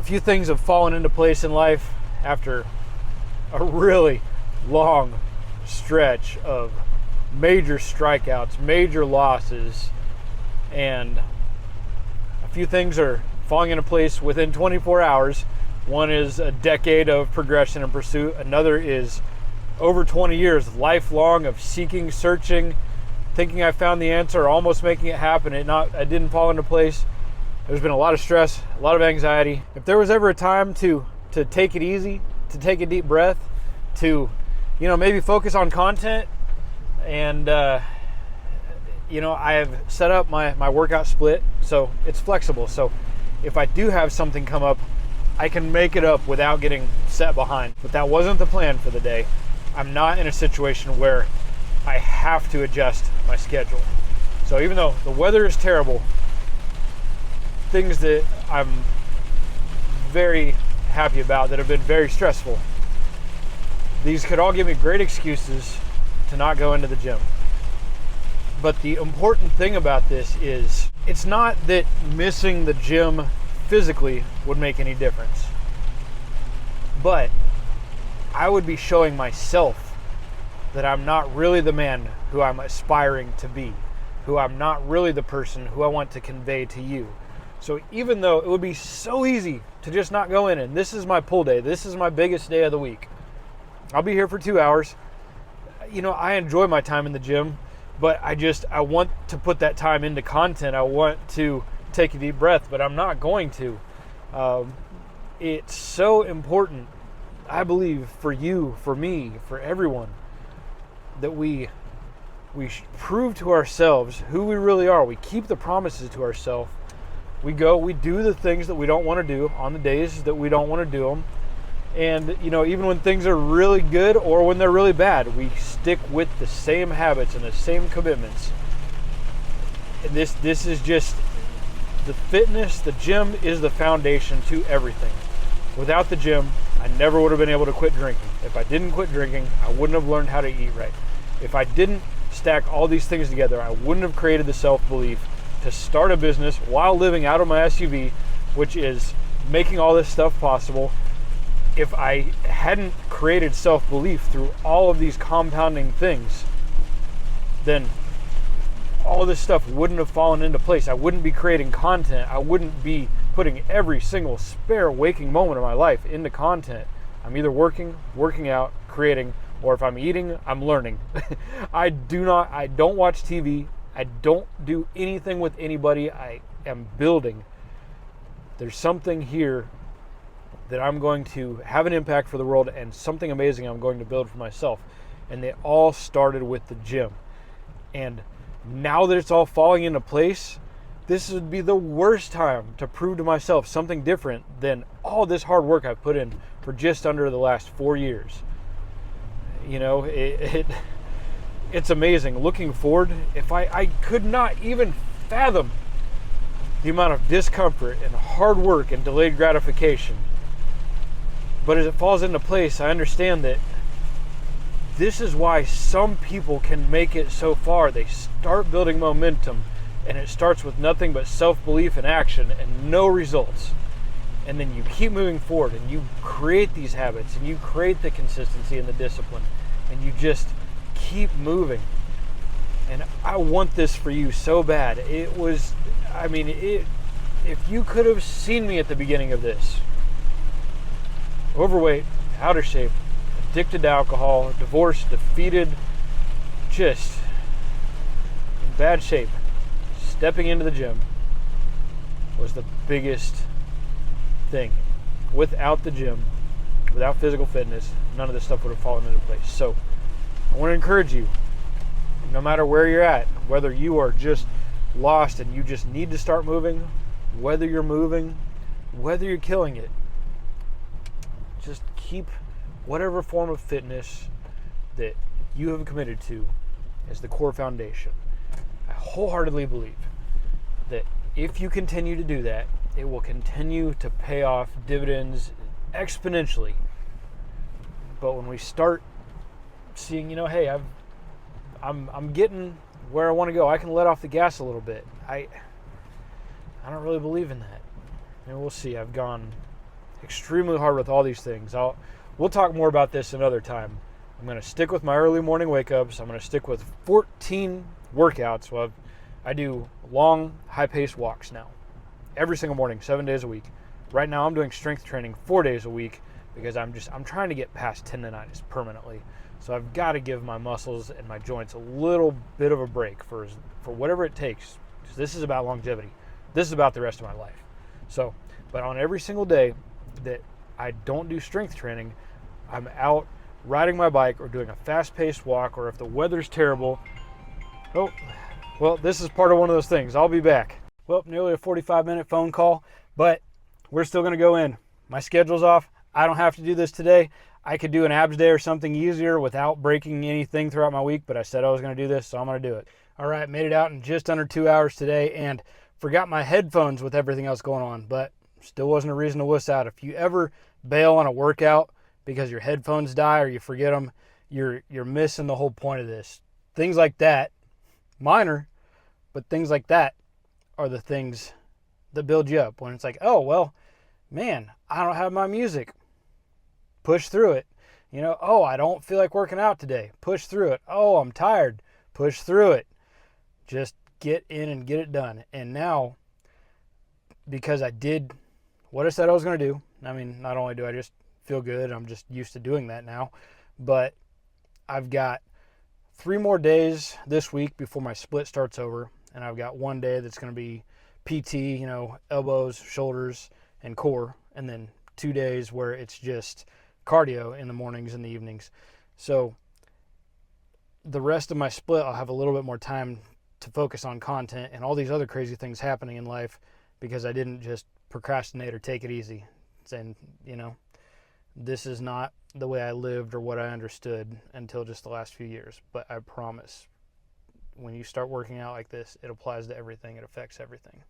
few things have fallen into place in life after a really long stretch of major strikeouts, major losses, and a few things are falling into place within 24 hours. One is a decade of progression and pursuit. Another is over 20 years, lifelong of seeking, searching, thinking I found the answer, almost making it happen. It didn't fall into place. There's been a lot of stress, a lot of anxiety. If there was ever a time to take it easy, to take a deep breath, to, maybe focus on content, and, I have set up my workout split, so it's flexible. So if I do have something come up, I can make it up without getting set behind. But that wasn't the plan for the day. I'm not in a situation where I have to adjust my schedule. So even though the weather is terrible, things that I'm very happy about that have been very stressful, these could all give me great excuses to not go into the gym. But the important thing about this is it's not that missing the gym physically would make any difference, but I would be showing myself that I'm not really the man who I'm aspiring to be, who I'm not really the person who I want to convey to you. So even though it would be so easy to just not go in, and this is my pull day, this is my biggest day of the week, I'll be here for 2 hours. I enjoy my time in the gym, but I want to put that time into content. I want to take a deep breath, but I'm not going to. It's so important, I believe, for you, for me, for everyone, that we prove to ourselves who we really are. We keep the promises to ourselves. We do the things that we don't want to do on the days that we don't want to do them. And, even when things are really good or when they're really bad, we stick with the same habits and the same commitments. And this is just the fitness. The gym is the foundation to everything. Without the gym, I never would have been able to quit drinking. If I didn't quit drinking, I wouldn't have learned how to eat right. If I didn't stack all these things together, I wouldn't have created the self-belief to start a business while living out of my SUV, which is making all this stuff possible. If I hadn't created self-belief through all of these compounding things, then all this stuff wouldn't have fallen into place. I wouldn't be creating content. I wouldn't be putting every single spare waking moment of my life into content. I'm either working out, creating, or if I'm eating, I'm learning. I don't watch TV. I don't do anything with anybody. I am building. There's something here that I'm going to have an impact for the world, and something amazing I'm going to build for myself. And they all started with the gym. And now that it's all falling into place, this would be the worst time to prove to myself something different than all this hard work I've put in for just under the last 4 years. It's amazing. Looking forward, if I could not even fathom the amount of discomfort and hard work and delayed gratification. But as it falls into place, I understand that this is why some people can make it so far. They start building momentum, and it starts with nothing but self-belief and action and no results. And then you keep moving forward, and you create these habits, and you create the consistency and the discipline, and you just keep moving. And I want this for you so bad. If you could have seen me at the beginning of this, overweight, out of shape, addicted to alcohol, divorced, defeated, just in bad shape, stepping into the gym was the biggest thing. Without the gym, without physical fitness, none of this stuff would have fallen into place. So I want to encourage you, no matter where you're at, whether you are just lost and you just need to start moving, whether you're moving, whether you're killing it, just keep whatever form of fitness that you have committed to as the core foundation. I wholeheartedly believe that if you continue to do that, it will continue to pay off dividends exponentially. But when we start seeing, hey, I'm getting where I want to go, I can let off the gas a little bit. I don't really believe in that. And we'll see. I've gone extremely hard with all these things. We'll talk more about this another time. I'm going to stick with my early morning wake-ups. I'm going to stick with 14 workouts. Well, I do long, high-paced walks now. Every single morning, 7 days a week. Right now, I'm doing strength training 4 days a week because I'm trying to get past tendonitis permanently. So I've got to give my muscles and my joints a little bit of a break for whatever it takes. Because this is about longevity. This is about the rest of my life. So, but on every single day that I don't do strength training, I'm out riding my bike or doing a fast-paced walk, or if the weather's terrible. Oh, well, this is part of one of those things. I'll be back. Well, nearly a 45-minute phone call, but we're still going to go in. My schedule's off. I don't have to do this today. I could do an abs day or something easier without breaking anything throughout my week, but I said I was going to do this, so I'm going to do it. All right, made it out in just under 2 hours today, and forgot my headphones with everything else going on, but still wasn't a reason to wuss out. If you ever bail on a workout because your headphones die or you forget them, you're missing the whole point of this. Things like that, minor, but things like that are the things that build you up. When it's like, oh, well, man, I don't have my music. Push through it. Oh, I don't feel like working out today. Push through it. Oh, I'm tired. Push through it. Just get in and get it done. And now, because I did what I said I was going to do, I mean, not only do I just feel good, I'm just used to doing that now, but I've got 3 more days this week before my split starts over, and I've got 1 day that's going to be PT, elbows, shoulders, and core, and then 2 days where it's just cardio in the mornings and the evenings. So the rest of my split, I'll have a little bit more time to focus on content and all these other crazy things happening in life because I didn't just procrastinate or take it easy. And, this is not the way I lived or what I understood until just the last few years. But I promise, when you start working out like this, it applies to everything. It affects everything.